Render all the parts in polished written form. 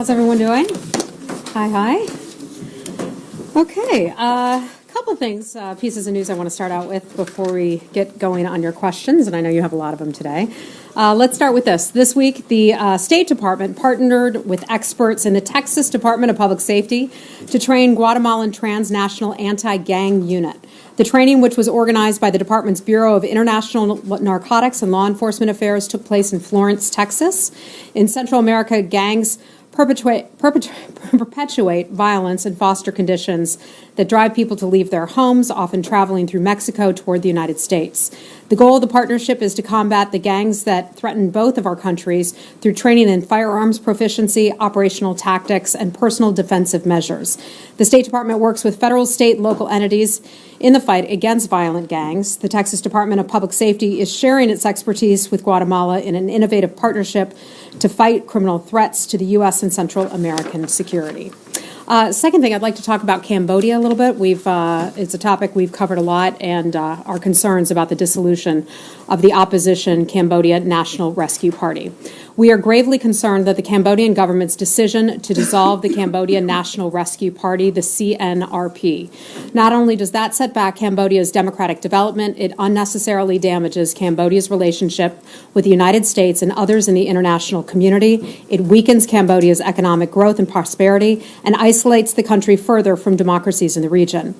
How's everyone doing? Hi. Okay, couple things, pieces of news I want to start out with before we get going on your questions, and I know you have a lot of them today. Let's start with this. This week, the State Department partnered with experts in the Texas Department of Public Safety to train Guatemalan transnational anti-gang unit. The training, which was organized by the department's Bureau of International Narcotics and Law Enforcement Affairs, took place in Florence, Texas. In Central America, gangs perpetuate violence and foster conditions that drive people to leave their homes, often traveling through Mexico toward the United States. The goal of the partnership is to combat the gangs that threaten both of our countries through training in firearms proficiency, operational tactics, and personal defensive measures. The State Department works with federal, state, and local entities in the fight against violent gangs. The Texas Department of Public Safety is sharing its expertise with Guatemala in an innovative partnership to fight criminal threats to the U.S. and Central American security. Second thing, I'd like to talk about Cambodia a little bit. It's a topic we've covered a lot, and our concerns about the dissolution of the opposition Cambodia National Rescue Party. We are gravely concerned that the Cambodian government's decision to dissolve the Cambodia National Rescue Party, the CNRP. Not only does that set back Cambodia's democratic development, it unnecessarily damages Cambodia's relationship with the United States and others in the international community. It weakens Cambodia's economic growth and prosperity and isolates the country further from democracies in the region.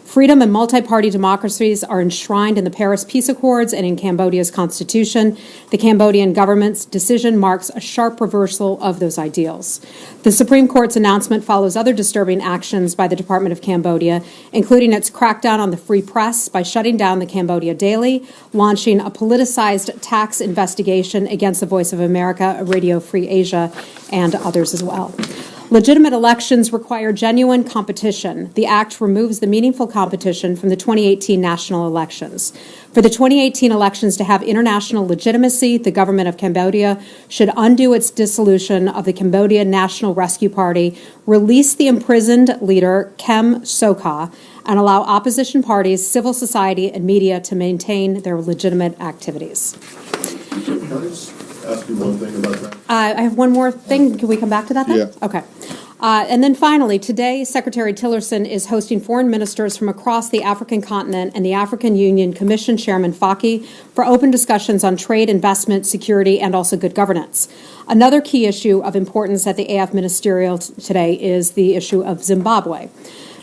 Freedom and multi-party democracies are enshrined in the Paris Peace Accords and in Cambodia's constitution. The Cambodian government's decision marks a sharp reversal of those ideals. The Supreme Court's announcement follows other disturbing actions by the Department of Cambodia, including its crackdown on the free press by shutting down the Cambodia Daily, launching a politicized tax investigation against the Voice of America, Radio Free Asia, and others as well. Legitimate elections require genuine competition. The act removes the meaningful competition from the 2018 national elections. For the 2018 elections to have international legitimacy, the government of Cambodia should undo its dissolution of the Cambodia National Rescue Party, release the imprisoned leader Kem Sokha, and allow opposition parties, civil society, and media to maintain their legitimate activities. Can I just ask you one thing about that? I have one more thing. Can we come back to that then? Yeah. Okay. And then finally, today, Secretary Tillerson is hosting foreign ministers from across the African continent and the African Union Commission Chairman Faki for open discussions on trade, investment, security, and also good governance. Another key issue of importance at the AF ministerial today is the issue of Zimbabwe.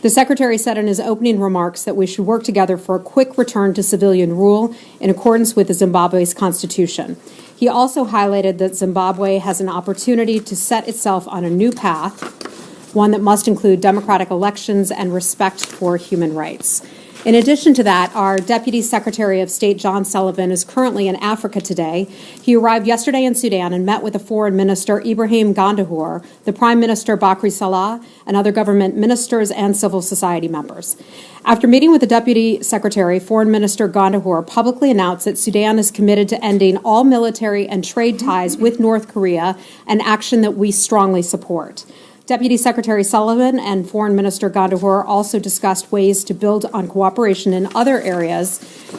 The Secretary said in his opening remarks that we should work together for a quick return to civilian rule in accordance with the Zimbabwe's constitution. He also highlighted that Zimbabwe has an opportunity to set itself on a new path, one that must include democratic elections and respect for human rights. In addition to that, our Deputy Secretary of State, John Sullivan, is currently in Africa today. He arrived yesterday in Sudan and met with the Foreign Minister Ibrahim Gandahur, the Prime Minister Bakri Salah, and other government ministers and civil society members. After meeting with the Deputy Secretary, Foreign Minister Gandahur publicly announced that Sudan is committed to ending all military and trade ties with North Korea, an action that we strongly support. Deputy Secretary Sullivan and Foreign Minister Gandahur also discussed ways to build on cooperation in other areas,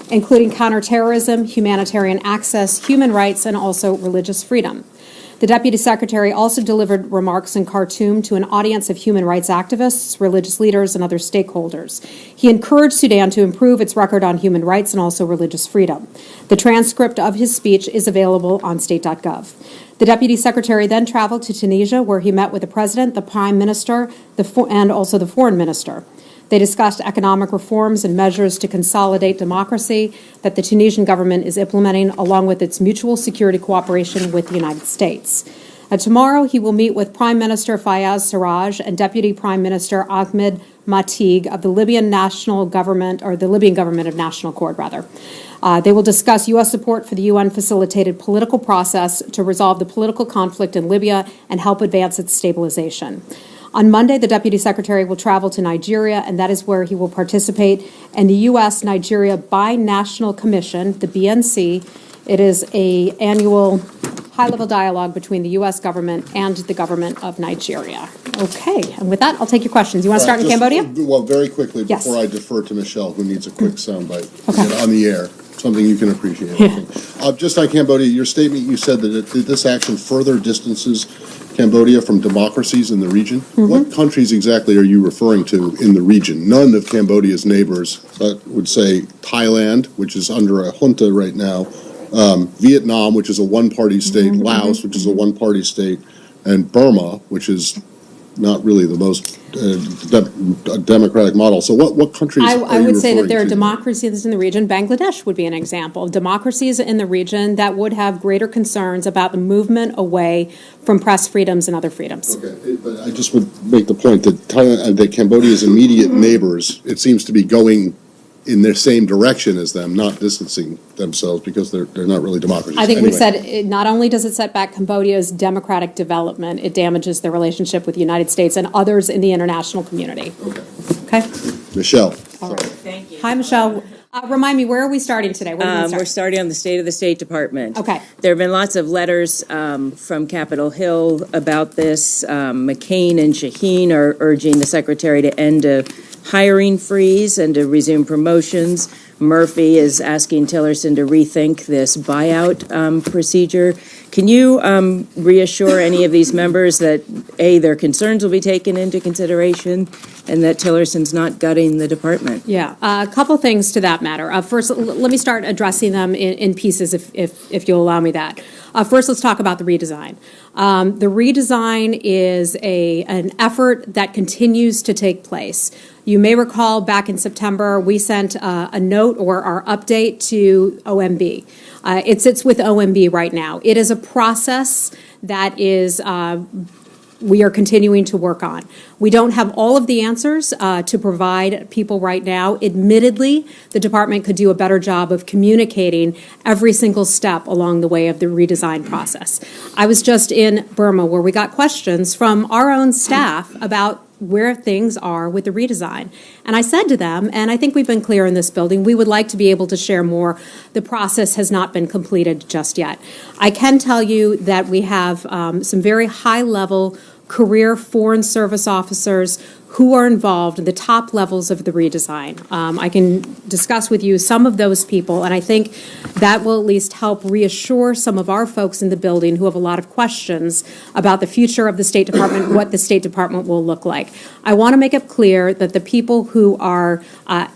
including counterterrorism, humanitarian access, human rights, and also religious freedom. The Deputy Secretary also delivered remarks in Khartoum to an audience of human rights activists, religious leaders, and other stakeholders. He encouraged Sudan to improve its record on human rights and also religious freedom. The transcript of his speech is available on state.gov. The Deputy Secretary then traveled to Tunisia, where he met with the President, the Prime Minister, and also the Foreign Minister. They discussed economic reforms and measures to consolidate democracy that the Tunisian government is implementing, along with its mutual security cooperation with the United States. Tomorrow, he will meet with Prime Minister Fayez Sarraj and Deputy Prime Minister Ahmed Matig of the Libyan National Government, or the Libyan Government of National Accord, rather. They will discuss U.S. support for the UN-facilitated political process to resolve the political conflict in Libya and help advance its stabilization. On Monday, the Deputy Secretary will travel to Nigeria, and that is where he will participate in the U.S.-Nigeria Binational Commission, the BNC. It is an annual high-level dialogue between the U.S. government and the government of Nigeria. Okay, and with that, I'll take your questions. You want to start in Cambodia? Well, very quickly, Yes. before I defer to Michelle, who needs a quick soundbite Okay. on the air, something you can appreciate, I think. Just on Cambodia, your statement, you said that this action further distances Cambodia from democracies in the region. Mm-hmm. What countries exactly are you referring to in the region? None of Cambodia's neighbors would say Thailand, which is under a junta right now, Vietnam, which is a one-party state, Mm-hmm. Laos, which is a one-party state, and Burma, which is not really the most democratic model. So what countries are you I would say that referring there are to? democracies in the region. Bangladesh would be an example of democracies in the region that would have greater concerns about the movement away from press freedoms and other freedoms. Okay, but I just would make the point that Thailand, that Cambodia's immediate neighbors, it seems to be going in the same direction as them, not distancing themselves because they're not really democracies. I think Anyway. we've said not only does it set back Cambodia's democratic development, it damages their relationship with the United States and others in the international community. Okay. Okay? Michelle. All right. Thank you. Hi, Michelle. Remind me, where are we starting today? Where did we We're start? starting on the state of the State Department. Okay. There have been lots of letters from Capitol Hill about this. McCain and Shaheen are urging the secretary to end a hiring freeze and to resume promotions. Murphy is asking Tillerson to rethink this buyout procedure. Can you reassure any of these members that, A, their concerns will be taken into consideration and that Tillerson's not gutting the department? Yeah, a couple things to that matter. First, let me start addressing them in pieces, if you'll allow me that. First, let's talk about the redesign. The redesign is an effort that continues to take place. You may recall back in September, we sent a note or our update to OMB. It sits with OMB right now. It is a process that is we are continuing to work on. We don't have all of the answers to provide people right now. Admittedly, the department could do a better job of communicating every single step along the way of the redesign process. I was just in Burma where we got questions from our own staff about where things are with the redesign. And I said to them, and I think we've been clear in this building, we would like to be able to share more. The process has not been completed just yet. I can tell you that we have some very high-level career Foreign Service officers who are involved in the top levels of the redesign. I can discuss with you some of those people, and I think that will at least help reassure some of our folks in the building who have a lot of questions about the future of the State Department, what the State Department will look like. I want to make it clear that the people who are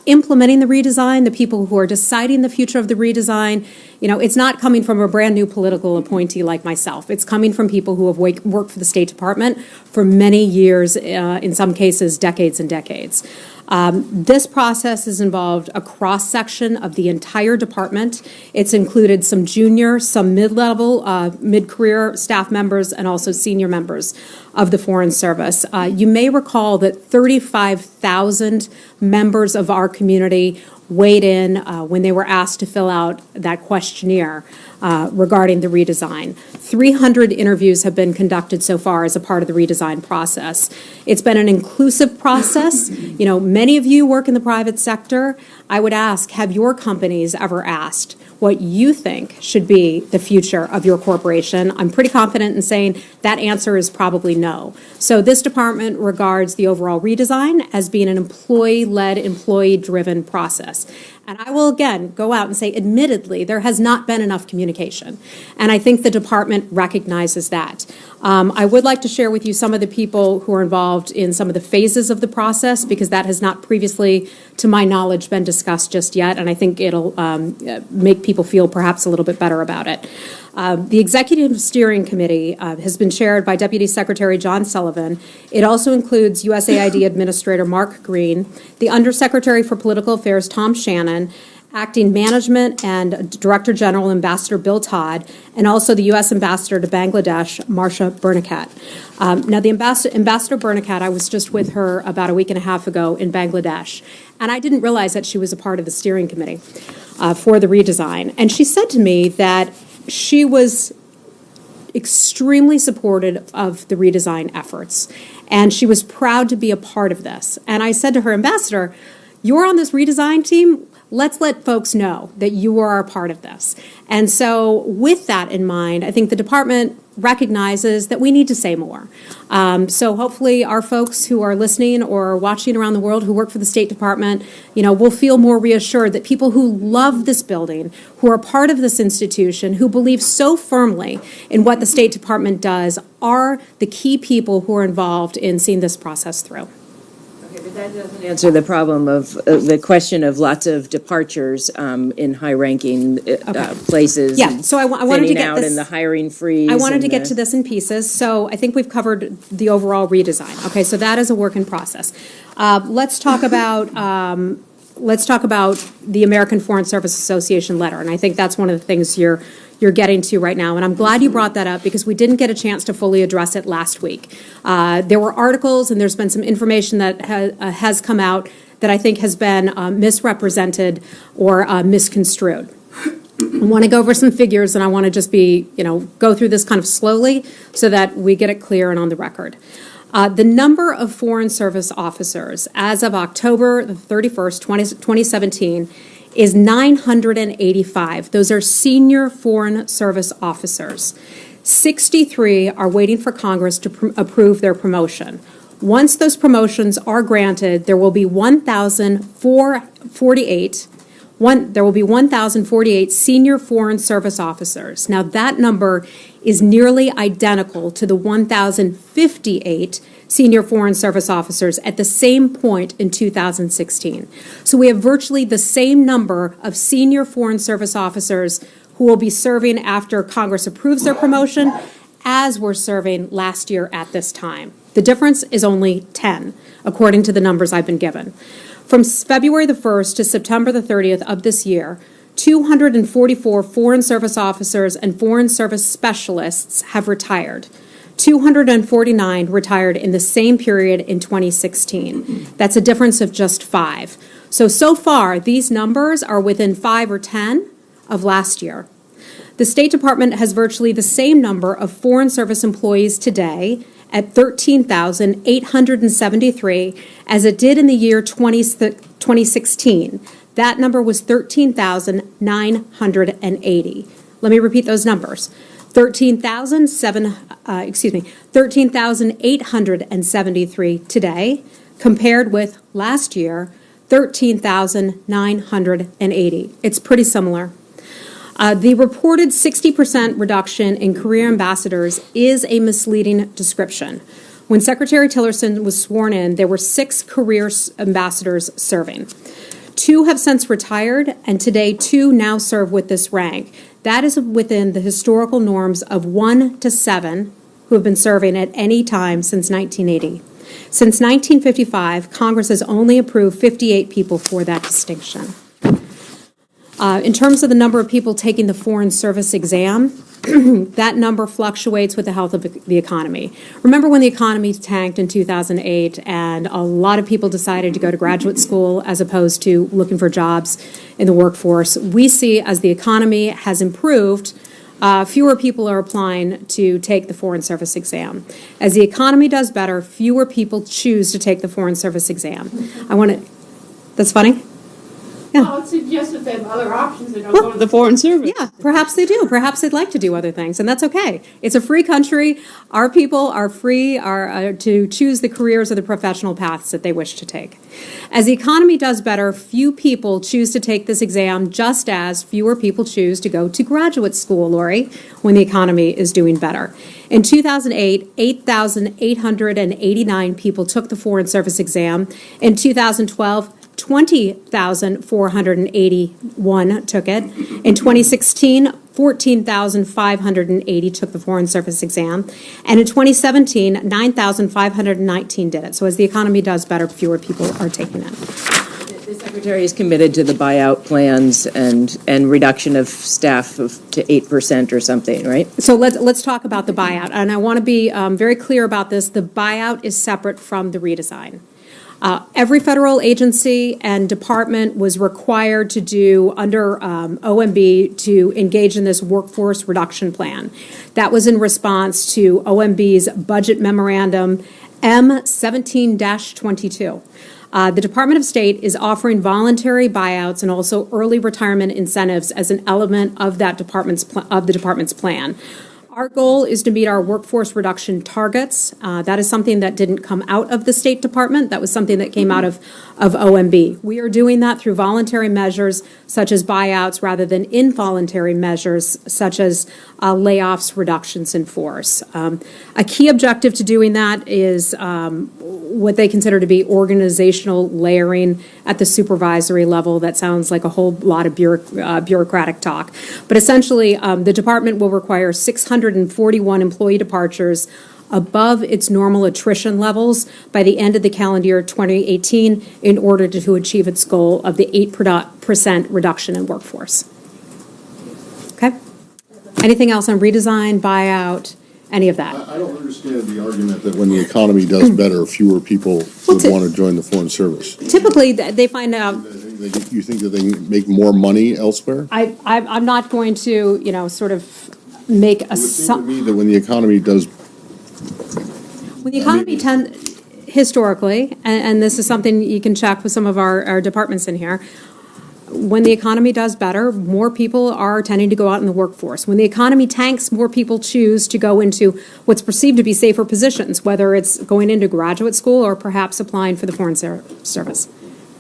implementing the redesign, the people who are deciding the future of the redesign, it's not coming from a brand new political appointee like myself. It's coming from people who have worked for the State Department for many years, in some cases, decades and decades. This process has involved a cross-section of the entire department. It's included some junior, some mid-level, mid-career staff members, and also senior members of the Foreign Service. You may recall that 35,000 members of our community weighed in when they were asked to fill out that questionnaire regarding the redesign. 300 interviews have been conducted so far as a part of the redesign process. It's been an inclusive process. Many of you work in the private sector. I would ask, have your companies ever asked what you think should be the future of your corporation? I'm pretty confident in saying that answer is probably no. So this department regards the overall redesign as being an employee-led, employee-driven process. And I will again go out and say, admittedly, there has not been enough communication. And I think the department recognizes that. I would like to share with you some of the people who are involved in some of the phases of the process, because that has not previously, to my knowledge, been discussed just yet. And I think it'll make people feel perhaps a little bit better about it. The Executive Steering Committee has been chaired by Deputy Secretary John Sullivan. It also includes USAID Administrator Mark Green, the Undersecretary for Political Affairs Tom Shannon, Acting Management and Director General Ambassador Bill Todd, and also the U.S. Ambassador to Bangladesh, Marsha Bernakat. Now, the Ambassador Bernakat, I was just with her about a week and a half ago in Bangladesh, and I didn't realize that she was a part of the steering committee for the redesign. And she said to me that she was extremely supportive of the redesign efforts, and she was proud to be a part of this. And I said to her, Ambassador, you're on this redesign team. let's let folks know that you are a part of this. And so with that in mind, I think the department recognizes that we need to say more. So hopefully our folks who are listening or watching around the world who work for the State Department, will feel more reassured that people who love this building, who are part of this institution, who believe so firmly in what the State Department does, are the key people who are involved in seeing this process through. But that doesn't answer the problem of the question of lots of departures in high-ranking places. Yeah, so I wanted to get out this. in the hiring freeze. I wanted to get to this in pieces, so I think we've covered the overall redesign. Okay, so that is a work in process. Let's talk about the American Foreign Service Association letter, and I think that's one of the things you're getting to right now. And I'm glad you brought that up because we didn't get a chance to fully address it last week. There were articles and there's been some information that has come out that I think has been misrepresented or misconstrued. I want to go over some figures and I want to just go through this kind of slowly so that we get it clear and on the record. The number of Foreign Service officers as of October 31st, 2017 is 985. Those are senior Foreign Service officers. 63 are waiting for Congress to approve their promotion. Once those promotions are granted, there will be 1,048 senior Foreign Service officers. Now, that number is nearly identical to the 1,058 senior Foreign Service officers at the same point in 2016. So we have virtually the same number of senior Foreign Service officers who will be serving after Congress approves their promotion as were serving last year at this time. The difference is only 10, according to the numbers I've been given. From February the 1st to September the 30th of this year, 244 Foreign Service officers and Foreign Service specialists have retired. 249 retired in the same period in 2016. That's a difference of just 5. So far, these numbers are within 5 or 10 of last year. The State Department has virtually the same number of Foreign Service employees today at 13,873 as it did in the year 2016. That number was 13,980. Let me repeat those numbers. 13,873 today, compared with last year, 13,980. It's pretty similar. The reported 60% reduction in career ambassadors is a misleading description. When Secretary Tillerson was sworn in, there were 6 career ambassadors serving. 2 have since retired, and today 2 now serve with this rank. That is within the historical norms of 1 to 7 who have been serving at any time since 1980. Since 1955, Congress has only approved 58 people for that distinction. In terms of the number of people taking the Foreign Service exam, that number fluctuates with the health of the economy. Remember when the economy tanked in 2008 and a lot of people decided to go to graduate school as opposed to looking for jobs in the workforce? We see as the economy has improved, fewer people are applying to take the Foreign Service exam. As the economy does better, fewer people choose to take the Foreign Service exam. That's funny? Yeah. Well, it suggests that they have other options. They don't go to the Foreign Service. Yeah, perhaps they do. Perhaps they'd like to do other things, and that's okay. It's a free country. Our people are free to choose the careers or the professional paths that they wish to take. As the economy does better, few people choose to take this exam, just as fewer people choose to go to graduate school, Lori, when the economy is doing better. In 2008, 8,889 people took the Foreign Service exam. In 2012, 20,481 took it. In 2016, 14,580 took the Foreign Service exam. And in 2017, 9,519 did it. So as the economy does better, fewer people are taking it. The Secretary is committed to the buyout plans and reduction of staff to 8% or something, right? So let's talk about the buyout. And I want to be very clear about this. The buyout is separate from the redesign. Every federal agency and department was required to do, under OMB, to engage in this workforce reduction plan. That was in response to OMB's budget memorandum M17-22. The Department of State is offering voluntary buyouts and also early retirement incentives as an element of that department's plan. Our goal is to meet our workforce reduction targets. That is something that didn't come out of the State Department. That was something that came out of OMB. We are doing that through voluntary measures such as buyouts rather than involuntary measures such as layoffs, reductions in force. A key objective to doing that is what they consider to be organizational layering at the supervisory level. That sounds like a whole lot of bureaucratic talk. But essentially, the department will require 641 employee departures above its normal attrition levels by the end of the calendar year 2018 in order to achieve its goal of the 8% reduction in workforce. Okay? Anything else on redesign, buyout, any of that? I don't understand the argument that when the economy does better, fewer people would want to join the Foreign Service. Typically, they find out. You think that they make more money elsewhere? I'm not going to, sort of make a. It would seem to me that when the economy does. When the economy historically, and this is something you can check with some of our departments in here, when the economy does better, more people are tending to go out in the workforce. When the economy tanks, more people choose to go into what's perceived to be safer positions, whether it's going into graduate school or perhaps applying for the Foreign Service.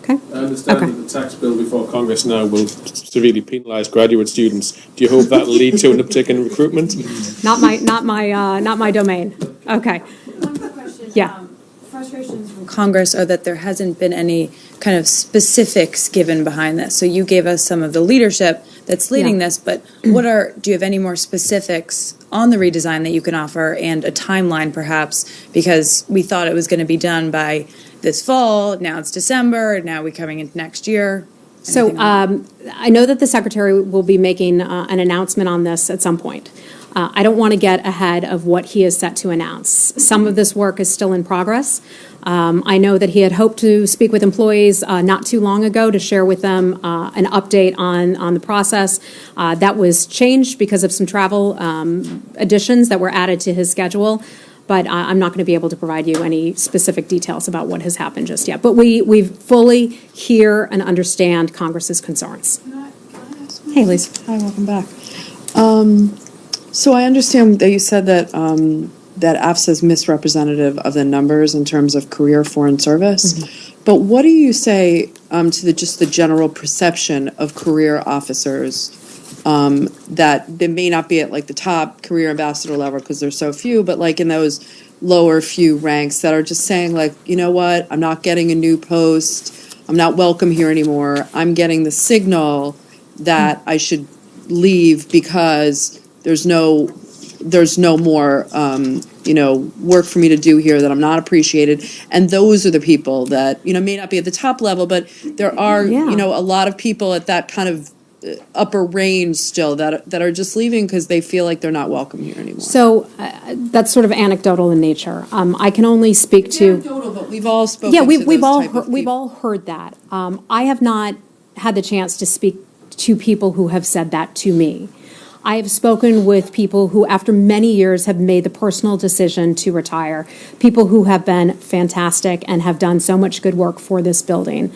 Okay? I understand that the tax bill before Congress now will severely penalise graduate students. Do you hope that will lead to an uptick in recruitment? Not my domain. Okay. One quick question. Yeah. Frustrations from Congress are that there hasn't been any kind of specifics given behind this. So you gave us some of the leadership that's leading this, but do you have any more specifics on the redesign that you can offer and a timeline perhaps? Because we thought it was going to be done by this fall, now it's December, now we're coming into next year. So I know that the Secretary will be making an announcement on this at some point. I don't want to get ahead of what he is set to announce. Some of this work is still in progress. I know that he had hoped to speak with employees not too long ago to share with them an update on the process. That was changed because of some travel additions that were added to his schedule. But I'm not going to be able to provide you any specific details about what has happened just yet. But we fully hear and understand Congress's concerns. Can I ask Hey, Lisa. Hi, welcome back. So I understand that you said that that AFSA is misrepresentative of the numbers in terms of career foreign service. Mm-hmm. But what do you say to just the general perception of career officers that they may not be at like the top career ambassador level because there's so few, but like in those lower few ranks that are just saying like, you know what, I'm not getting a new post, I'm not welcome here anymore, I'm getting the signal that I should leave because there's no more work for me to do here, that I'm not appreciated. And those are the people that may not be at the top level, but there are a lot of people at that kind of upper range still that are just leaving because they feel like they're not welcome here anymore. So that's sort of anecdotal in nature. I can only speak to anecdotal, but we've all spoken. Yeah, we've we've all heard that. I have not had the chance to speak to people who have said that to me. I have spoken with people who, after many years, have made the personal decision to retire. People who have been fantastic and have done so much good work for this building.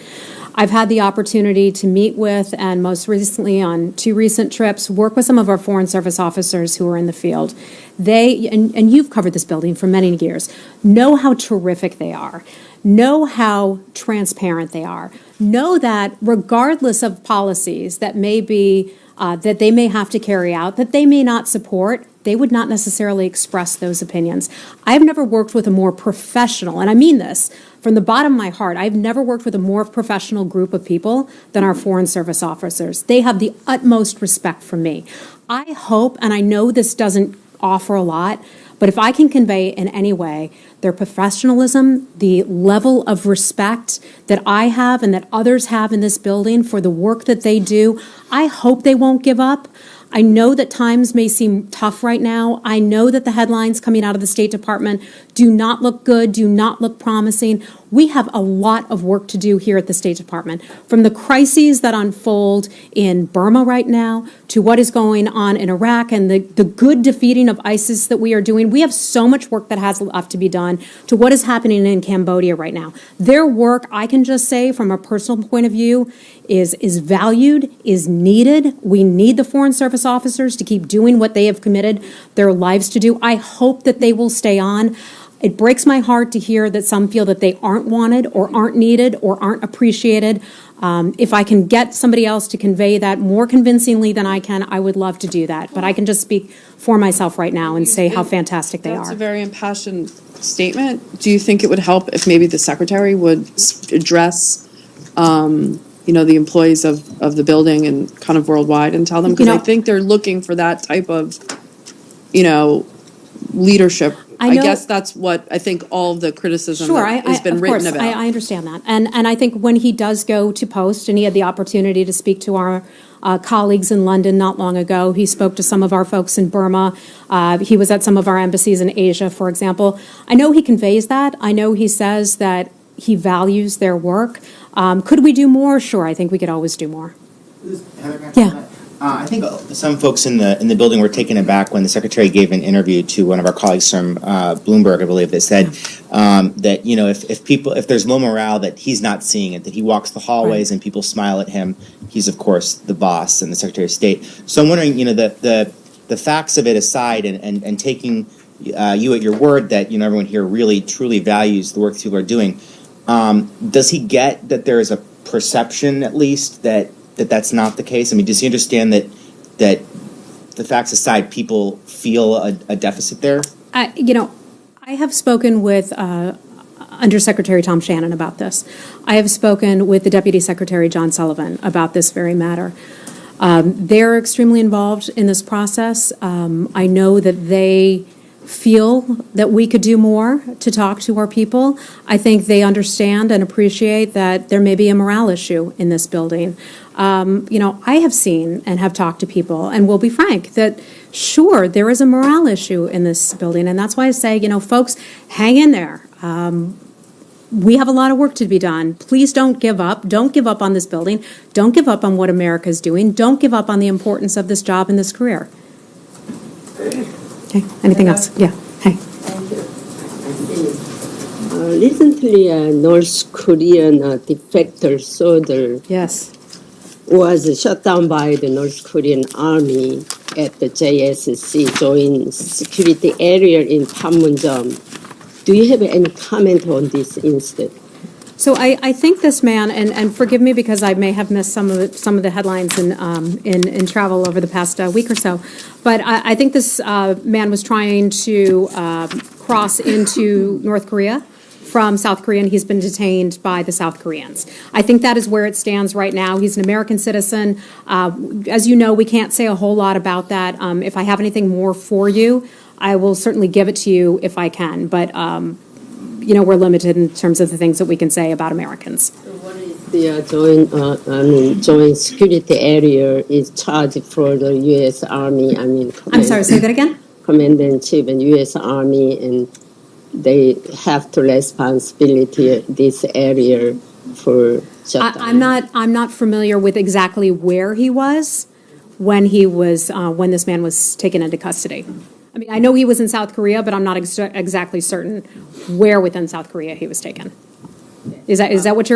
I've had the opportunity to meet with, and most recently on 2 recent trips, work with some of our Foreign Service officers who are in the field. They, and you've covered this building for many years, know how terrific they are, know how transparent they are, know that regardless of policies that may be, that they may have to carry out, that they may not support, they would not necessarily express those opinions. I've never worked with a more professional, and I mean this from the bottom of my heart, I've never worked with a more professional group of people than our Foreign Service officers. They have the utmost respect for me. I hope, and I know this doesn't offer a lot, but if I can convey in any way their professionalism, the level of respect that I have and that others have in this building for the work that they do, I hope they won't give up. I know that times may seem tough right now. I know that the headlines coming out of the State Department do not look good, do not look promising. We have a lot of work to do here at the State Department, from the crises that unfold in Burma right now to what is going on in Iraq and the good defeating of ISIS that we are doing. We have so much work that has left to be done, to what is happening in Cambodia right now. Their work, I can just say from a personal point of view, is valued, is needed. We need the Foreign Service officers to keep doing what they have committed their lives to do. I hope that they will stay on. It breaks my heart to hear that some feel that they aren't wanted or aren't needed or aren't appreciated. If I can get somebody else to convey that more convincingly than I can, I would love to do that. But I can just speak for myself right now and say how fantastic they That's are. a very impassioned statement. Do you think it would help if maybe the secretary would address, the employees of the building and kind of worldwide and tell them? Because I think they're looking for that type of, leadership. I guess that's what I think all of the criticism that has been written about. I understand that. And I think when he does go to post, and he had the opportunity to speak to our colleagues in London not long ago, he spoke to some of our folks in Burma, he was at some of our embassies in Asia, for example. I know he conveys that. I know he says that he values their work. Could we do more? Sure, I think we could always do more. Yeah. I think some folks in the building were taken aback when the secretary gave an interview to one of our colleagues from Bloomberg, I believe, that said that if there's low morale, that he's not seeing it, that he walks the hallways and people smile at him. He's of course the boss and the Secretary of State. So I'm wondering, the facts of it aside, and taking you at your word that everyone here really truly values the work people are doing. Does he get that there is a perception, at least, that's not the case? I mean, does he understand that the facts aside, people feel a deficit there? I have spoken with Undersecretary Tom Shannon about this. I have spoken with the Deputy Secretary John Sullivan about this very matter. They're extremely involved in this process. I know that they feel that we could do more to talk to our people. I think they understand and appreciate that there may be a morale issue in this building. I have seen and have talked to people, and will be frank, that sure, there is a morale issue in this building, and that's why I say, folks, hang in there. We have a lot of work to be done. Please don't give up. Don't give up on this building. Don't give up on what America is doing. Don't give up on the importance of this job and this career. Okay, anything else? Yeah, hey. Recently, North Korean defector soldier was shot down by the North Korean army at the JSC, joint security area in Panmunjom. Do you have any comment on this incident? So I think this man, and forgive me because I may have missed some of the headlines in travel over the past week or so, but I think this man was trying to cross into North Korea from South Korea, and he's been detained by the South Koreans. I think that is where it stands right now. He's an American citizen. As you know, we can't say a whole lot about that. If I have anything more for you, I will certainly give it to you if I can, but we're limited in terms of the things that we can say about Americans. So what is the joint security area is charged for the U.S. Army? I'm sorry, say that again? Commander-in-Chief and U.S. Army, and they have to responsibility this area for shutdown. I'm not familiar with exactly where he was when this man was taken into custody. I know he was in South Korea, but I'm not exactly certain where within South Korea he was taken. Is that what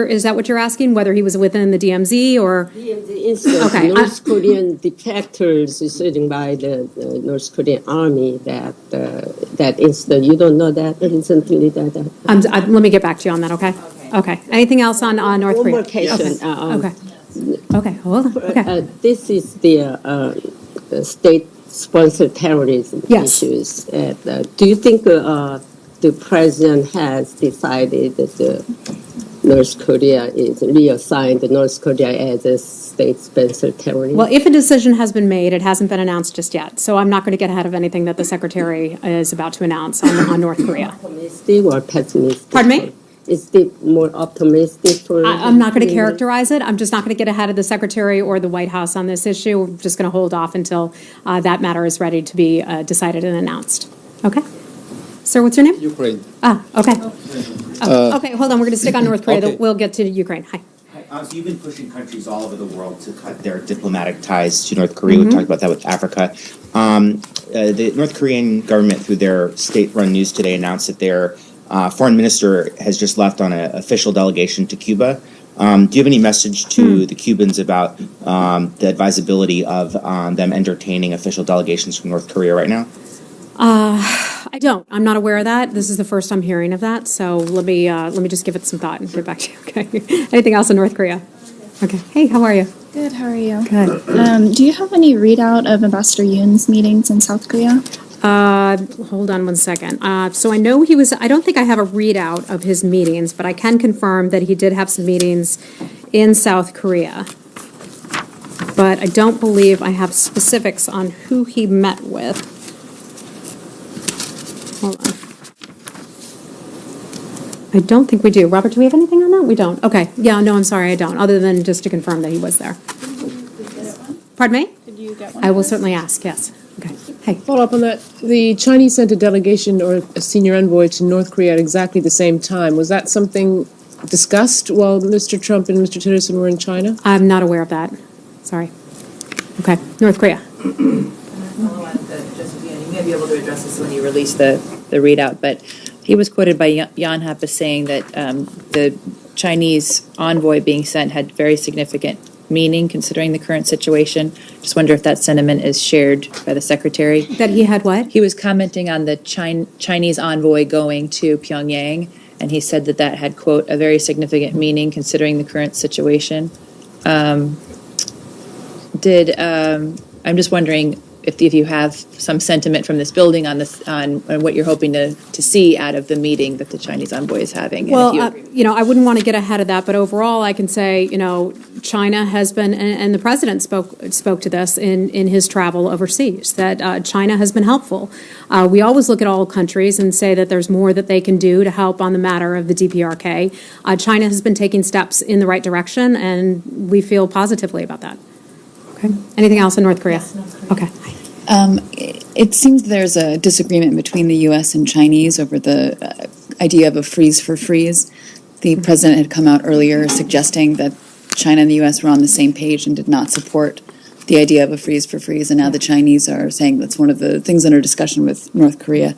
you're asking? Whether he was within the DMZ or? DMZ incident. Okay. North Korean defectors shooting by the North Korean army. That incident. You don't know that recently. Let me get back to you on that. Okay. Anything else on North Korea? One more question. Okay. Hold on. Okay. This is the state-sponsored terrorism issues. Do you think the president has decided that North Korea is reassigned North Korea as a state-sponsored terrorism? Well, if a decision has been made, it hasn't been announced just yet. So I'm not going to get ahead of anything that the secretary is about to announce on North Korea. Optimistic or pessimistic? Pardon me? Is it more optimistic for? I'm not going to characterize it. I'm just not going to get ahead of the secretary or the White House on this issue. We're just going to hold off until that matter is ready to be decided and announced. Okay? Sir, what's your name? Ukraine. Okay. Okay, hold on, we're going to stick on North Korea, Okay. We'll get to Ukraine. Hi. So you've been pushing countries all over the world to cut their diplomatic ties to North Korea. We talked about that with Africa. The North Korean government, through their state-run news today, announced that their foreign minister has just left on an official delegation to Cuba. Do you have any message to the Cubans about the advisability of them entertaining official delegations from North Korea right now? I don't. I'm not aware of that. This is the first I'm hearing of that. So let me just give it some thought and get back to you. Okay. Anything else in North Korea? Okay. Hey, how are you? Good, how are you? Good. Do you have any readout of Ambassador Yoon's meetings in South Korea? Hold on one second. So I know I don't think I have a readout of his meetings, but I can confirm that he did have some meetings in South Korea. But I don't believe I have specifics on who he met with. Hold on. I don't think we do. Robert, do we have anything on that? We don't. Okay. Yeah, no, I'm sorry, I don't, other than just to confirm that he was there. Pardon me? Did you get one? I will certainly ask, yes. Okay. Hey. Follow up on that. The Chinese sent a delegation or a senior envoy to North Korea at exactly the same time. Was that something discussed while Mr. Trump and Mr. Tillerson were in China? I'm not aware of that. Sorry. Okay. North Korea. You may be able to address this when you release the readout, but he was quoted by Jan Hap as saying that the Chinese envoy being sent had very significant meaning considering the current situation. Just wonder if that sentiment is shared by the secretary. That he had what? He was commenting on the Chinese envoy going to Pyongyang, and he said that had, quote, a very significant meaning considering the current situation. I'm just wondering if you have some sentiment from this building on what you're hoping to see out of the meeting that the Chinese envoy is having. Well, I wouldn't want to get ahead of that, but overall, I can say, China has been, and the president spoke to this in his travel overseas, that China has been helpful. We always look at all countries and say that there's more that they can do to help on the matter of the DPRK. China has been taking steps in the right direction, and we feel positively about that. Okay. Anything else in North Korea? Yes, North Korea. Okay. It seems there's a disagreement between the U.S. and Chinese over the idea of a freeze for freeze. The president had come out earlier suggesting that China and the U.S. were on the same page and did not support the idea of a freeze for freeze, and now the Chinese are saying that's one of the things under discussion with North Korea.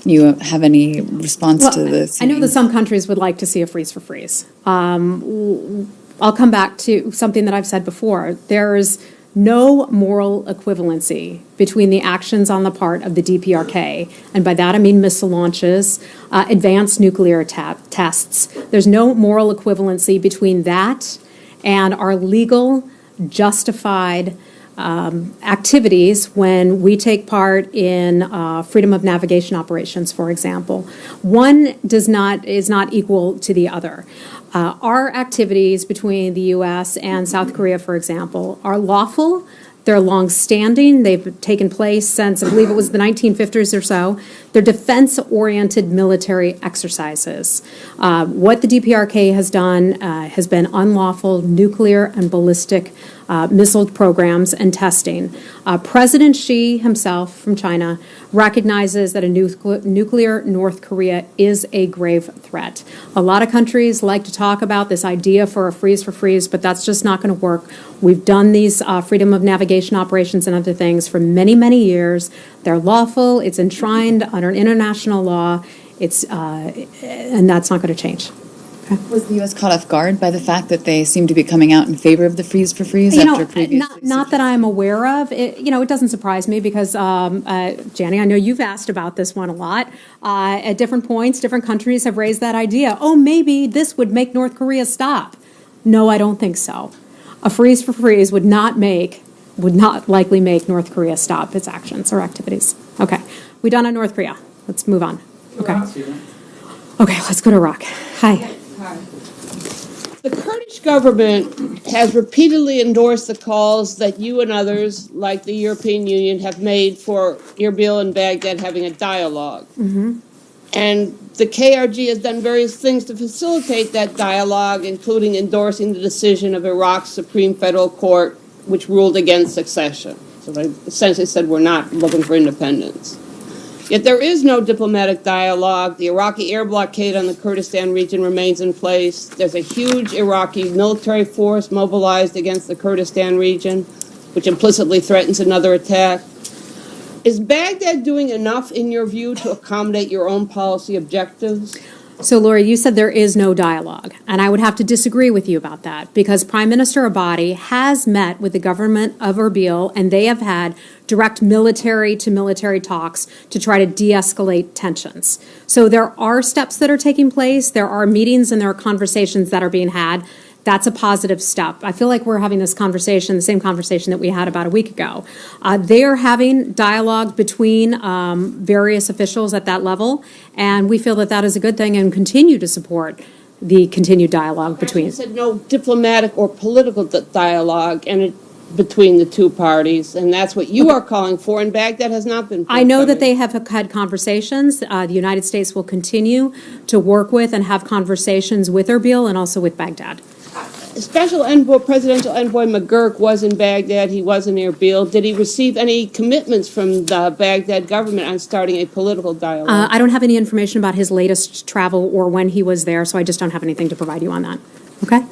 You have any response to this? I know that some countries would like to see a freeze for freeze. I'll come back to something that I've said before. There's no moral equivalency between the actions on the part of the DPRK, and by that I mean missile launches, advanced nuclear tests. There's no moral equivalency between that and our legal, justified activities when we take part in freedom of navigation operations, for example. One is not equal to the other. Our activities between the U.S. and South Korea, for example, are lawful. They're long-standing. They've taken place since, I believe it was the 1950s or so. They're defense-oriented military exercises. What the DPRK has done has been unlawful nuclear and ballistic missile programs and testing. President Xi himself from China recognizes that a nuclear North Korea is a grave threat. A lot of countries like to talk about this idea for a freeze for freeze, but that's just not going to work. We've done these freedom of navigation operations and other things for many, many years. They're lawful. It's enshrined under international law. And that's not going to change. Okay. Was the U.S. caught off guard by the fact that they seem to be coming out in favor of the freeze for freeze after previously? Not that I'm aware of. It doesn't surprise me because, Janny, I know you've asked about this one a lot. At different points, different countries have raised that idea. Oh, maybe this would make North Korea stop. No, I don't think so. A freeze for freeze would not likely make North Korea stop its actions or activities. Okay, we done on North Korea. Let's move on. Okay. Okay, let's go to Iraq. Hi. The Kurdish government has repeatedly endorsed the calls that you and others, like the European Union, have made for Erbil and Baghdad having a dialogue. Mm-hmm. And the KRG has done various things to facilitate that dialogue, including endorsing the decision of Iraq's Supreme Federal Court, which ruled against succession. So they essentially said we're not looking for independence. Yet there is no diplomatic dialogue. The Iraqi air blockade on the Kurdistan region remains in place. There's a huge Iraqi military force mobilized against the Kurdistan region, which implicitly threatens another attack. Is Baghdad doing enough, in your view, to accommodate your own policy objectives? So, Lori, you said there is no dialogue, and I would have to disagree with you about that because Prime Minister Abadi has met with the government of Erbil, and they have had direct military-to-military talks to try to de-escalate tensions. So there are steps that are taking place, there are meetings and there are conversations that are being had. That's a positive step. I feel like we're having this conversation, the same conversation that we had about a week ago. They are having dialogue between various officials at that level, and we feel that that is a good thing and continue to support the continued dialogue between. You said no diplomatic or political dialogue between the two parties, and that's what you are calling for, and Baghdad has not been forthcoming. I know that they have had conversations. The United States will continue to work with and have conversations with Erbil and also with Baghdad. Presidential Envoy McGurk was in Baghdad. He was in Erbil. Did he receive any commitments from the Baghdad government on starting a political dialogue? I don't have any information about his latest travel or when he was there, so I just don't have anything to provide you on that. Okay?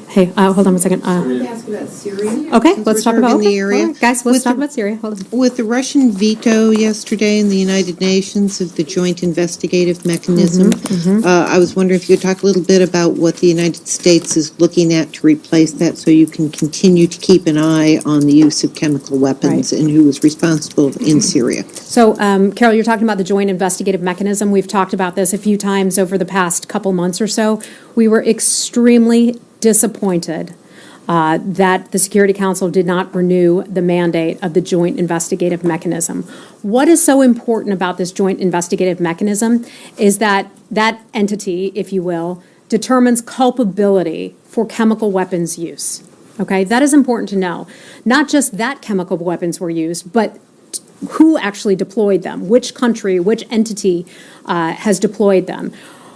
Hey, hold on one second. I want to ask about Syria. Okay, let's talk about the area. All right, guys, let's talk about Syria. Hold on. With the Russian veto yesterday in the United Nations of the Joint Investigative Mechanism, I was wondering if you could talk a little bit about what the United States is looking at to replace that so you can continue to keep an eye on the use of chemical weapons and who is responsible in Syria. So, Carol, you're talking about the Joint Investigative Mechanism. We've talked about this a few times over the past couple months or so. We were extremely disappointed that the Security Council did not renew the mandate of the Joint Investigative Mechanism. What is so important about this Joint Investigative Mechanism is that that entity, if you will, determines culpability for chemical weapons use. Okay, that is important to know. Not just that chemical weapons were used, but who actually deployed them, which country, which entity has deployed them.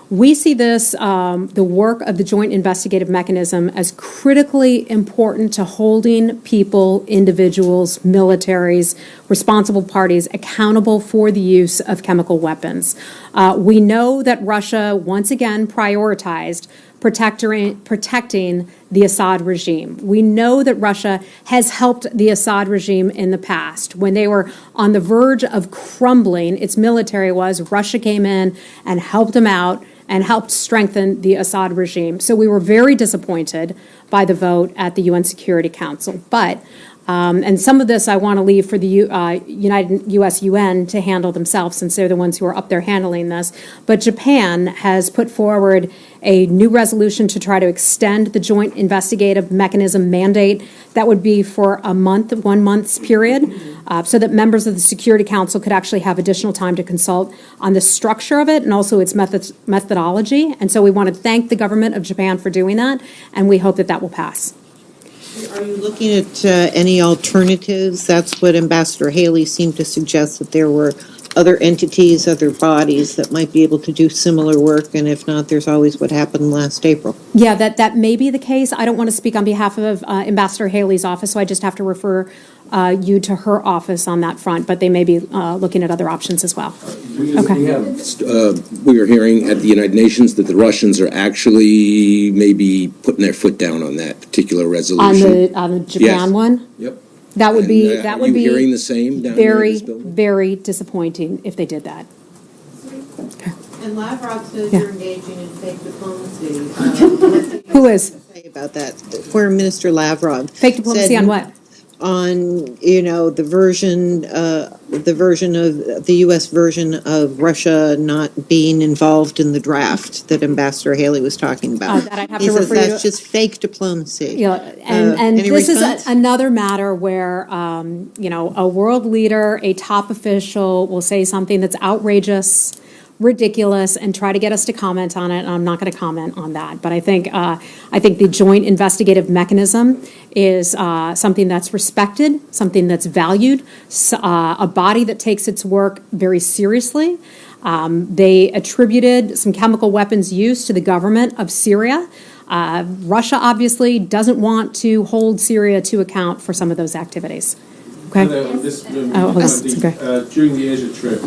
We see this, the work of the Joint Investigative Mechanism, as critically important to holding people, individuals, militaries, responsible parties accountable for the use of chemical weapons. We know that Russia once again prioritized protecting the Assad regime. We know that Russia has helped the Assad regime in the past. When they were on the verge of crumbling, its military Russia came in and helped them out and helped strengthen the Assad regime. So we were very disappointed by the vote at the UN Security Council. But, and some of this I want to leave for the UN to handle themselves, since they're the ones who are up there handling this. But Japan has put forward a new resolution to try to extend the Joint Investigative Mechanism mandate. That would be for a month, 1 month's period, so that members of the Security Council could actually have additional time to consult on the structure of it and also its methodology. And so we want to thank the government of Japan for doing that, and we hope that that will pass. Are you looking at any alternatives? That's what Ambassador Haley seemed to suggest, that there were other entities, other bodies that might be able to do similar work, and if not, there's always what happened last April. Yeah, that may be the case. I don't want to speak on behalf of Ambassador Haley's office, so I just have to refer you to her office on that front, but they may be looking at other options as well. Okay. We are hearing at the United Nations that the Russians are actually maybe putting their foot down on that particular resolution. On the Japan one? Yep. That would be Are you hearing the same down there in this building? very disappointing if they did that. And Lavrov says you're engaging in fake diplomacy. Who is? Say about that. Foreign Minister Lavrov. Fake diplomacy on what? On, the version of the U.S. version of Russia not being involved in the draft that Ambassador Haley was talking about. That I'd have He to says refer you that's just fake diplomacy. Yeah, and any this response? is another matter where, a world leader, a top official will say something that's outrageous, ridiculous, and try to get us to comment on it, and I'm not going to comment on that. But I think the Joint Investigative Mechanism is something that's respected, something that's valued, a body that takes its work very seriously. They attributed some chemical weapons use to the government of Syria. Russia obviously doesn't want to hold Syria to account for some of those activities. Okay? During the Asia trip,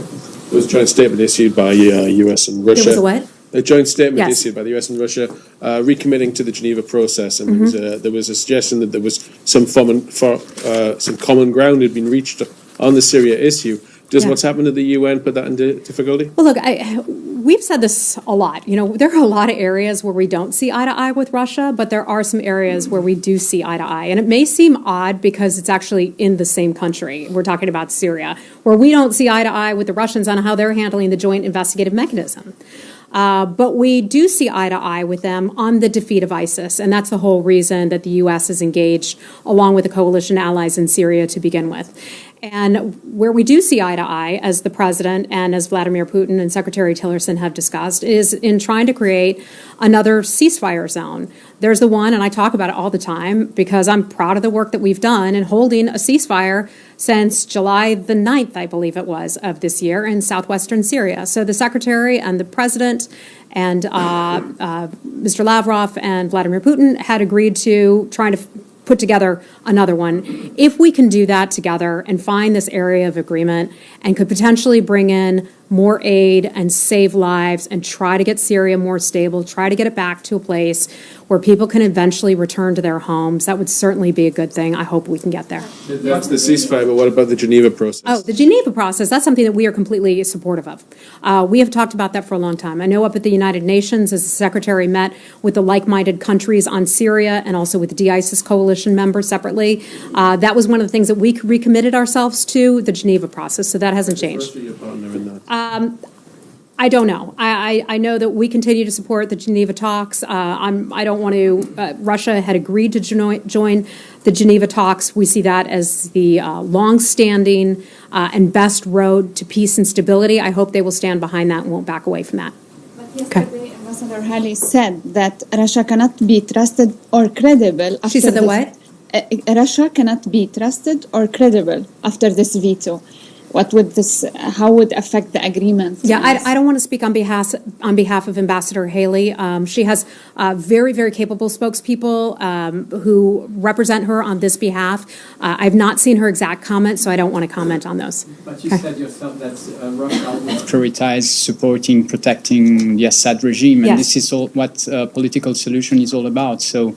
There was a joint statement issued by US and Russia. There was a what? A joint statement Yes. issued by the US and Russia recommitting to the Geneva process, and there was a suggestion that there was some common ground had been reached on the Syria issue. Does what's happened at the UN put that into difficulty? Well, look, we've said this a lot. You know, there are a lot of areas where we don't see eye to eye with Russia, but there are some areas where we do see eye to eye. And it may seem odd because it's actually in the same country. We're talking about Syria, where we don't see eye to eye with the Russians on how they're handling the joint investigative mechanism. But we do see eye to eye with them on the defeat of ISIS, and that's the whole reason that the U.S. is engaged along with the coalition allies in Syria to begin with. And where we do see eye to eye, as the president and as Vladimir Putin and Secretary Tillerson have discussed, is in trying to create another ceasefire zone. There's the one, and I talk about it all the time because I'm proud of the work that we've done in holding a ceasefire since July the 9th, I believe it was, of this year in southwestern Syria. So the secretary and the president and Mr. Lavrov and Vladimir Putin had agreed to trying to put together another one. If we can do that together and find this area of agreement and could potentially bring in more aid and save lives and try to get Syria more stable, try to get it back to a place where people can eventually return to their homes, that would certainly be a good thing. I hope we can get there. That's the ceasefire, but what about the Geneva process? Oh, the Geneva process, that's something that we are completely supportive of. We have talked about that for a long time. I know up at the United Nations, as the Secretary met with the like-minded countries on Syria and also with the de-ISIS coalition members separately, that was one of the things that we recommitted ourselves to, the Geneva process, so that hasn't changed. I don't know. I know that we continue to support the Geneva talks. I don't want to. Russia had agreed to join the Geneva talks. We see that as the long-standing and best road to peace and stability. I hope they will stand behind that and won't back away from that. Yesterday, Ambassador Haley said that Russia cannot be trusted or credible. She said that what? Russia cannot be trusted or credible after this veto. What would this? How would affect the agreement? Yeah, I don't want to speak on behalf of Ambassador Haley. She has very, very capable spokespeople who represent her on this behalf. I've not seen her exact comments, so I don't want to comment on those. But you said yourself that Russia would prioritize supporting, protecting the Assad regime, and this is all what political solution is all about. So,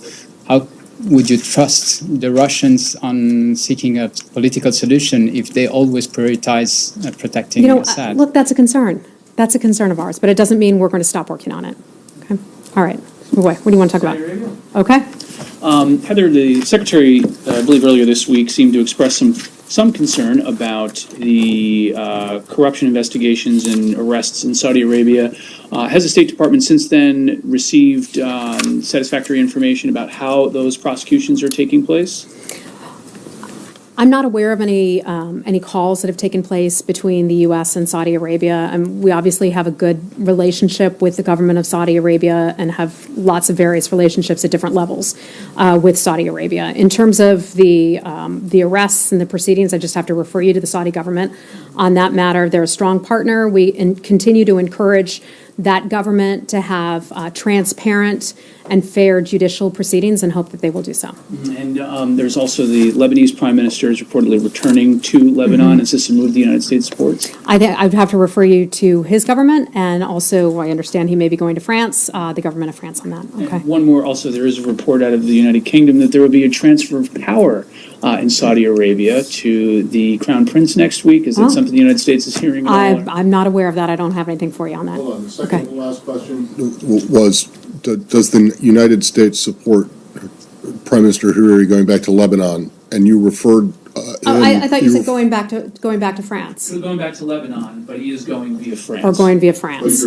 how would you trust the Russians on seeking a political solution if they always prioritize protecting Assad? Look, that's a concern. That's a concern of ours, but it doesn't mean we're going to stop working on it. Okay. All right. What do you want to talk about? Okay. Heather, the Secretary, I believe earlier this week, seemed to express some concern about the corruption investigations and arrests in Saudi Arabia. Has the State Department since then received satisfactory information about how those prosecutions are taking place? I'm not aware of any calls that have taken place between the U.S. and Saudi Arabia. We obviously have a good relationship with the government of Saudi Arabia and have lots of various relationships at different levels with Saudi Arabia. In terms of the arrests and the proceedings, I just have to refer you to the Saudi government on that matter. They're a strong partner. We continue to encourage that government to have transparent and fair judicial proceedings and hope that they will do so. And there's also the Lebanese Prime Minister is reportedly returning to Lebanon. Is this a move the United States supports? I'd have to refer you to his government, and also I understand he may be going to France, the government of France on that. Okay. And one more, also, there is a report out of the United Kingdom that there will be a transfer of power in Saudi Arabia to the Crown Prince next week. Is that something the United States is hearing about? I'm not aware of that. I don't have anything for you on that. Hold on, the second and last question was, does the United States support Prime Minister Hariri going back to Lebanon? And you referred. I thought you said going back to France. So going back to Lebanon, but he is going via France. Or going via France.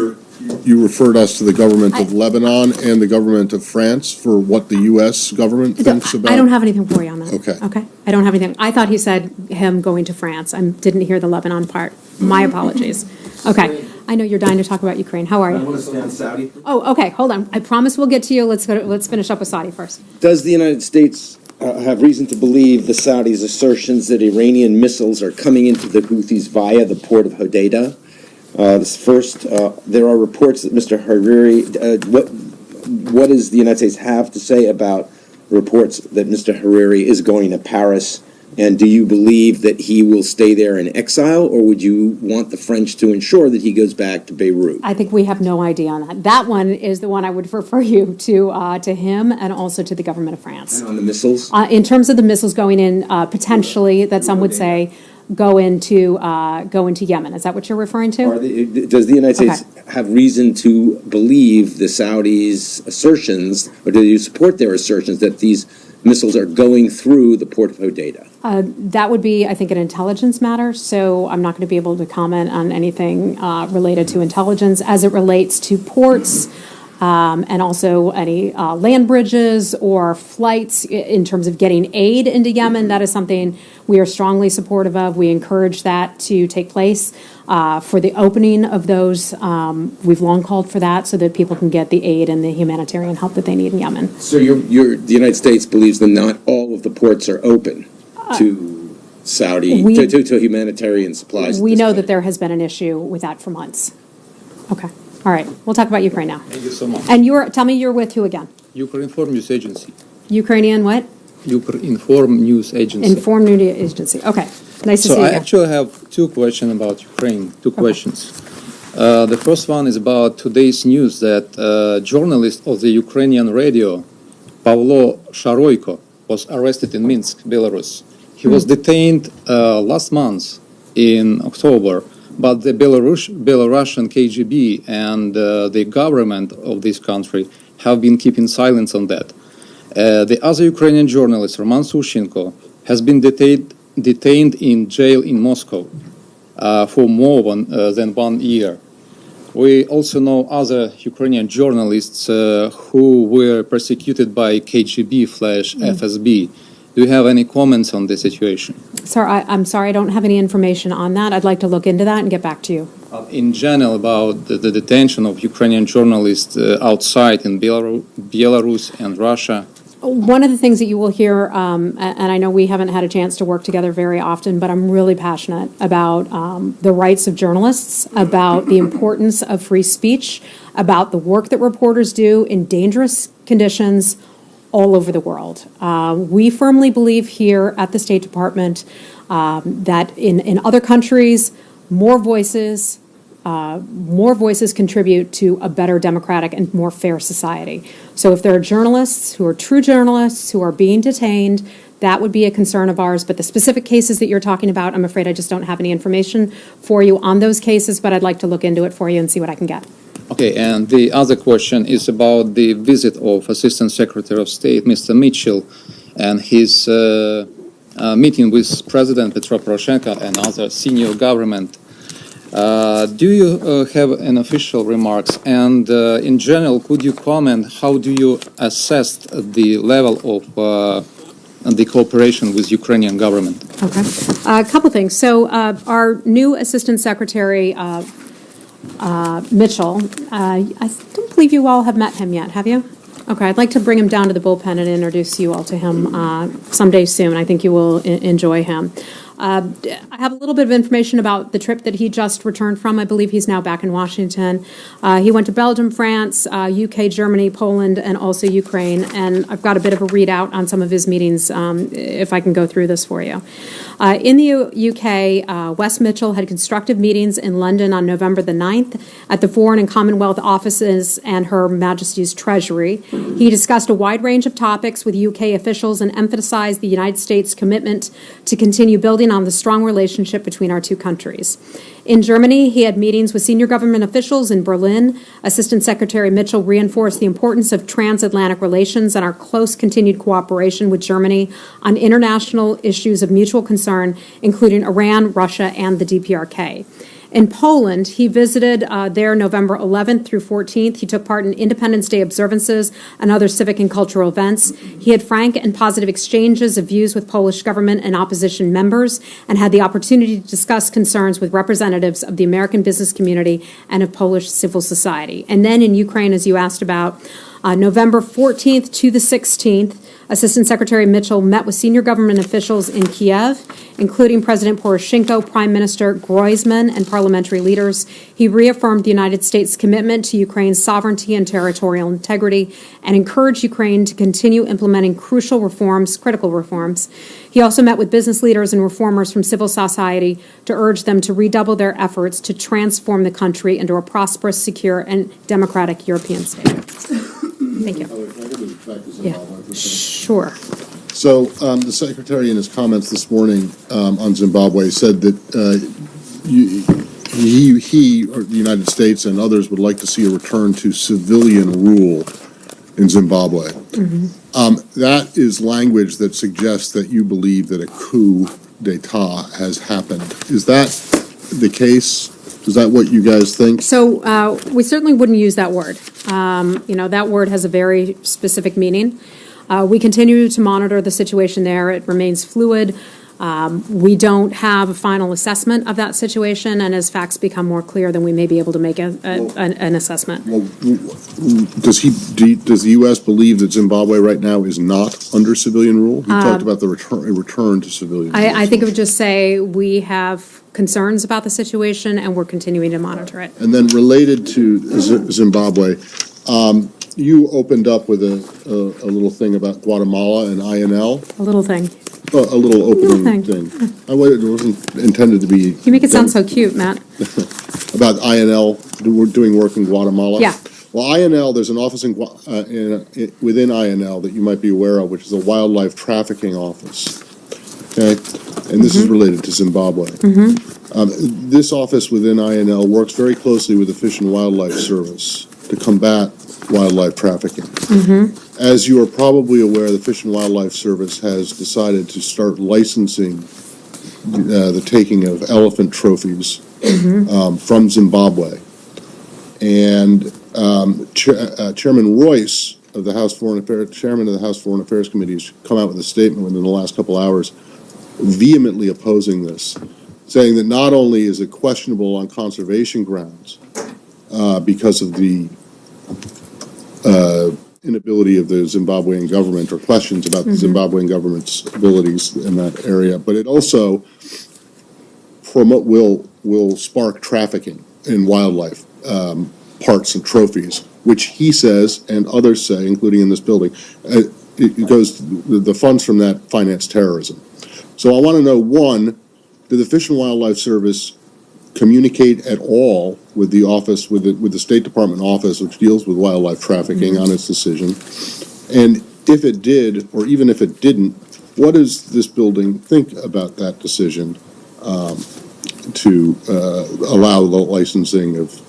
You referred us to the government of Lebanon and the government of France for what the U.S. government thinks about. I don't have anything for you on that. Okay. Okay. I don't have anything. I thought he said him going to France. I didn't hear the Lebanon part. My apologies. Okay. I know you're dying to talk about Ukraine. How are you? I want to stay on Saudi. Oh, okay. Hold on. I promise we'll get to you. Let's finish up with Saudi first. Does the United States have reason to believe the Saudis' assertions that Iranian missiles are coming into the Houthis via the port of Hodeidah? This first, there are reports that Mr. Hariri, what does the United States have to say about reports that Mr. Hariri is going to Paris And do you believe that he will stay there in exile, or would you want the French to ensure that he goes back to Beirut? I think we have no idea on that. That one is the one I would refer you to him and also to the government of France. And on the missiles? In terms of the missiles going in, potentially, that some would say, go into Yemen. Is that what you're referring to? Does the United States have reason to believe the Saudis' assertions, or do you support their assertions that these missiles are going through the port of Hodeidah? That would be, I think, an intelligence matter, so I'm not going to be able to comment on anything related to intelligence as it relates to ports and also any land bridges or flights in terms of getting aid into Yemen. That is something we are strongly supportive of. We encourage that to take place. For the opening of those, we've long called for that so that people can get the aid and the humanitarian help that they need in Yemen. So the United States believes that not all of the ports are open to Saudi, to humanitarian supplies. We know that there has been an issue with that for months. Okay. All right. We'll talk about Ukraine now. Thank you so much. And tell me you're with who again? Ukrinform News Agency. Ukrainian what? Ukrinform News Agency. Inform News Agency. Okay. Nice to see you. So I actually have two questions about Ukraine, questions. The first one is about today's news that journalist of the Ukrainian radio, Pavlo Sharoyko, was arrested in Minsk, Belarus. He was detained last month in October, but the Belarusian KGB and the government of this country have been keeping silence on that. The other Ukrainian journalist, Roman Sushenko, has been detained in jail in Moscow for more than 1 year. We also know other Ukrainian journalists who were persecuted by KGB/FSB. Do you have any comments on the situation? Sir, I'm sorry, I don't have any information on that. I'd like to look into that and get back to you. In general, about the detention of Ukrainian journalists outside in Belarus and Russia. One of the things that you will hear, and I know we haven't had a chance to work together very often, but I'm really passionate about the rights of journalists, about the importance of free speech, about the work that reporters do in dangerous conditions all over the world. We firmly believe here at the State Department that in other countries, more voices contribute to a better democratic and more fair society. So if there are journalists who are true journalists who are being detained, that would be a concern of ours. But the specific cases that you're talking about, I'm afraid I just don't have any information for you on those cases, but I'd like to look into it for you and see what I can get. Okay, and the other question is about the visit of Assistant Secretary of State, Mr. Mitchell, and his meeting with President Petro Poroshenko and other senior government. Do you have an official remarks? And in general, could you comment, how do you assess the level of the cooperation with Ukrainian government? Okay. A couple things. So our new Assistant Secretary, Mitchell, I don't believe you all have met him yet, have you? Okay, I'd like to bring him down to the bullpen and introduce you all to him someday soon. I think you will enjoy him. I have a little bit of information about the trip that he just returned from. I believe he's now back in Washington. He went to Belgium, France, UK, Germany, Poland, and also Ukraine. And I've got a bit of a readout on some of his meetings, if I can go through this for you. In the UK, Wes Mitchell had constructive meetings in London on November the 9th at the Foreign and Commonwealth Offices and Her Majesty's Treasury. He discussed a wide range of topics with UK officials and emphasized the United States' commitment to continue building on the strong relationship between our two countries. In Germany, he had meetings with senior government officials in Berlin. Assistant Secretary Mitchell reinforced the importance of transatlantic relations and our close continued cooperation with Germany on international issues of mutual concern, including Iran, Russia, and the DPRK. In Poland, he visited there November 11th through 14th. He took part in Independence Day observances and other civic and cultural events. He had frank and positive exchanges of views with Polish government and opposition members and had the opportunity to discuss concerns with representatives of the American business community and of Polish civil society. And then in Ukraine, as you asked about, November 14th to the 16th, Assistant Secretary Mitchell met with senior government officials in Kiev, including President Poroshenko, Prime Minister Groysman, and parliamentary leaders. He reaffirmed the United States' commitment to Ukraine's sovereignty and territorial integrity and encouraged Ukraine to continue implementing critical reforms. He also met with business leaders and reformers from civil society to urge them to redouble their efforts to transform the country into a prosperous, secure, and democratic European state. Thank you. Yeah, sure. So the Secretary in his comments this morning on Zimbabwe said that he, or the United States and others, would like to see a return to civilian rule in Zimbabwe. That is language that suggests that you believe that a coup d'etat has happened. Is that the case? Is that what you guys think? So we certainly wouldn't use that word. That word has a very specific meaning. We continue to monitor the situation there. It remains fluid. We don't have a final assessment of that situation, and as facts become more clear, then we may be able to make an assessment. Well, does the U.S. believe that Zimbabwe right now is not under civilian rule? He talked about the return to civilian rule. I think it would just say we have concerns about the situation, and we're continuing to monitor it. And then related to Zimbabwe, you opened up with a little thing about Guatemala and INL. A little thing. A little opening thing. It wasn't intended to be. You make it sound so cute, Matt. About INL, doing work in Guatemala. Yeah. Well, INL, there's an office within INL that you might be aware of, which is a wildlife trafficking office. Okay, and this is related to Zimbabwe. This office within INL works very closely with the Fish and Wildlife Service to combat wildlife trafficking. As you are probably aware, the Fish and Wildlife Service has decided to start licensing the taking of elephant trophies from Zimbabwe. And Chairman Royce of the House Foreign Affairs, Chairman of the House Foreign Affairs Committee, has come out with a statement within the last couple hours vehemently opposing this, saying that not only is it questionable on conservation grounds because of the inability of the Zimbabwean government, or questions about the Zimbabwean government's abilities in that area, but it also will spark trafficking in wildlife parts and trophies, which he says and others say, including in this building, the funds from that finance terrorism. So I want to know, one, did the Fish and Wildlife Service communicate at all with the office, with the State Department office, which deals with wildlife trafficking, on its decision? And if it did, or even if it didn't, what does this building think about that decision to allow the licensing of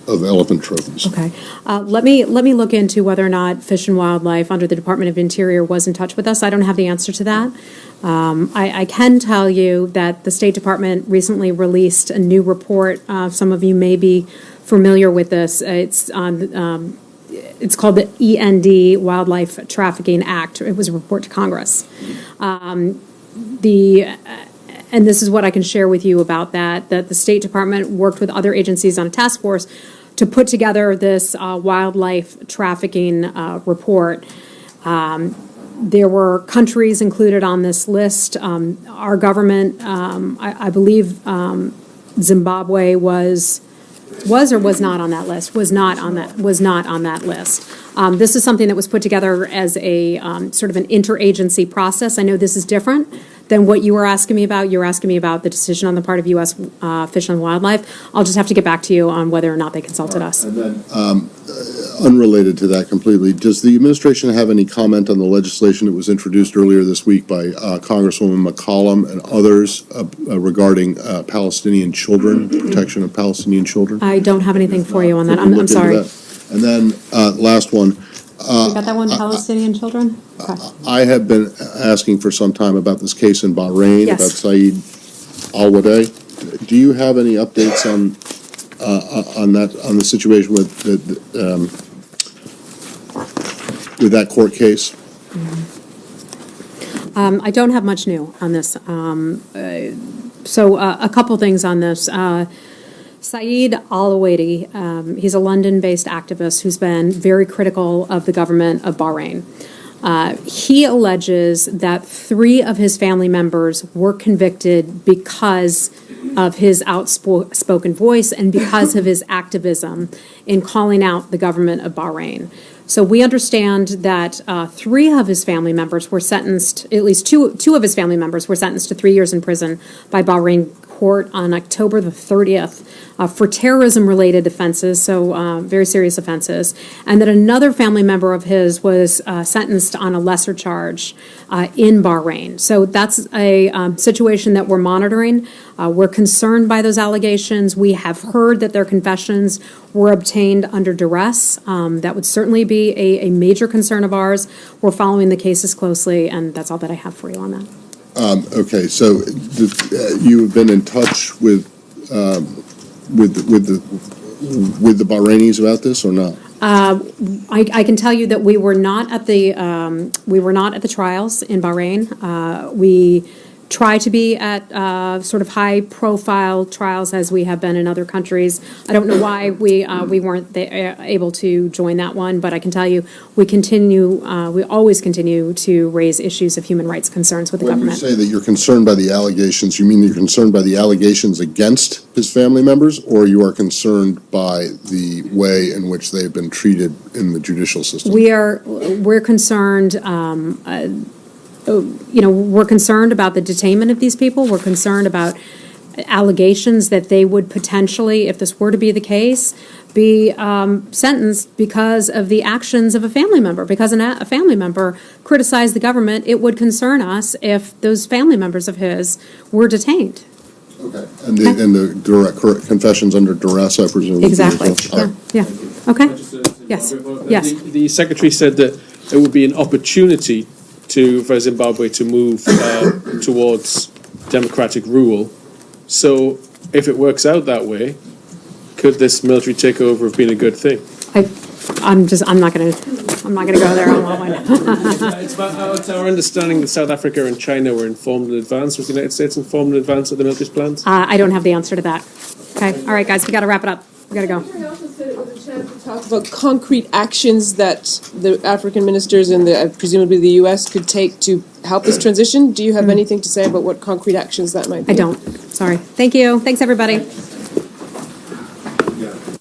elephant trophies? Okay. Let me look into whether or not Fish and Wildlife under the Department of Interior was in touch with us. I don't have the answer to that. I can tell you that the State Department recently released a new report. Some of you may be familiar with this. It's called the END Wildlife Trafficking Act. It was a report to Congress. And this is what I can share with you about that the State Department worked with other agencies on a task force to put together this wildlife trafficking report. There were countries included on this list. Our government, I believe, Zimbabwe was or was not on that list. Was not on that list. This is something that was put together as a sort of an interagency process. I know this is different than what you were asking me about. You're asking me about the decision on the part of U.S. Fish and Wildlife. I'll just have to get back to you on whether or not they consulted us. And then, unrelated to that completely, does the administration have any comment on the legislation that was introduced earlier this week by Congresswoman McCollum and others regarding Palestinian children, protection of Palestinian children? I don't have anything for you on that. I'm sorry. And then, last one. You got that one, Palestinian children? Okay. I have been asking for some time about this case in Bahrain, Yes. about Saeed Al-Wadeh. Do you have any updates on the situation with that court case? I don't have much new on this. So a couple things on this. Saeed Al-Wadeh, he's a London-based activist who's been very critical of the government of Bahrain. He alleges that 3 of his family members were convicted because of his outspoken voice and because of his activism in calling out the government of Bahrain. So we understand that 3 of his family members were sentenced, at least two of his family members were sentenced to 3 years in prison by Bahrain court on October the 30th for terrorism-related offenses, so very serious offenses, and that another family member of his was sentenced on a lesser charge in Bahrain. So that's a situation that we're monitoring. We're concerned by those allegations. We have heard that their confessions were obtained under duress. That would certainly be a major concern of ours. We're following the cases closely, and that's all that I have for you on that. Okay, so you have been in touch with the Bahrainis about this or not? I can tell you that we were not at the trials in Bahrain. We try to be at sort of high-profile trials as we have been in other countries. I don't know why we weren't able to join that one, but I can tell you we always continue to raise issues of human rights concerns with the government. When you say that you're concerned by the allegations, you mean you're concerned by the allegations against his family members, or you are concerned by the way in which they've been treated in the judicial system? We're concerned. We're concerned about the detainment of these people. We're concerned about allegations that they would potentially, if this were to be the case, be sentenced because of the actions of a family member. Because a family member criticized the government, it would concern us if those family members of his were detained. Okay. And the direct confessions under duress, I presume? Exactly. Yeah. Okay. Yes. Yes. The Secretary said that it would be an opportunity for Zimbabwe to move towards democratic rule. So if it works out that way, could this military takeover have been a good thing? I'm not going to go there on that one. It's our understanding that South Africa and China were informed in advance. Was the United States informed in advance of the military's plans? I don't have the answer to that. Okay. All right, guys, we got to wrap it up. We got to go. You also said it was a chance to talk about concrete actions that the African ministers and presumably the U.S. could take to help this transition. Do you have anything to say about what concrete actions that might be? I don't. Sorry. Thank you. Thanks, everybody.